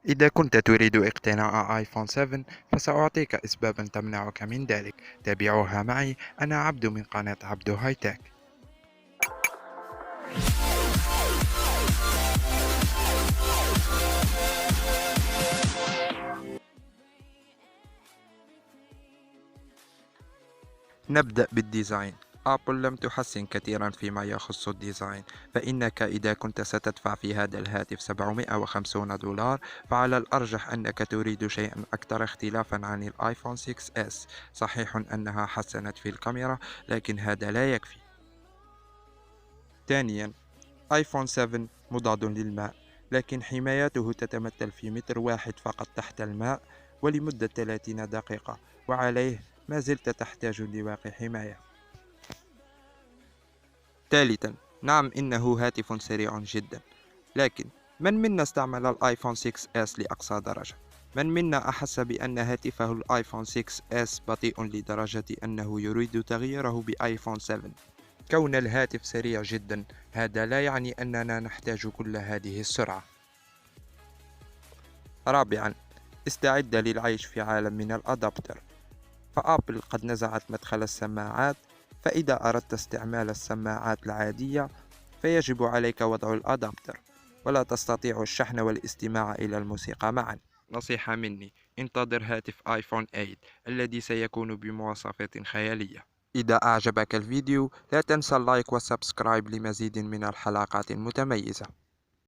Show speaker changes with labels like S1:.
S1: إذا كنت تريد اقتناء آيفون 7 فسأعطيك أسبابا تمنعك من ذلك. تابعوها معي. أنا عبدو من قناة عبدو هاي تك. نبدأ بالديزاين. آبل لم تحسن كثيرا فيما يخص الديزاين، فإنك إذا كنت ستدفع في هذا الهاتف $750 فعلى الأرجح أنك تريد شيئا أكثر اختلافا عن الآيفون 6s. صحيح أنها حسنت في الكاميرا، لكن هذا لا يكفي. ثانيا، آيفون 7 مضاد للماء، لكن حمايته تتمثل في متر واحد فقط تحت الماء ولمدة 30 دقيقة، وعليه ما زلت تحتاج لواقي حماية. ثالثا، نعم إنه هاتف سريع جدا، لكن من منا استعمل الآيفون 6s لأقصى درجة؟ من منا أحس بأن هاتفه الآيفون 6s بطيء لدرجة أنه يريد تغييره بآيفون 7؟ كون الهاتف سريع جدا هذا لا يعني أننا نحتاج كل هذه السرعة. رابعا، استعد للعيش في عالم من الأدابتر. فآبل قد نزعت مدخل السماعات، فإذا أردت استعمال السماعات العادية فيجب عليك وضع الأدابتر، ولا تستطيع الشحن والاستماع إلى الموسيقى معا. نصيحة مني، انتظر هاتف آيفون 8 الذي سيكون بمواصفات خيالية. إذا أعجبك الفيديو لا تنسى اللايك والسبسكرايب لمزيد من الحلقات المتميزة.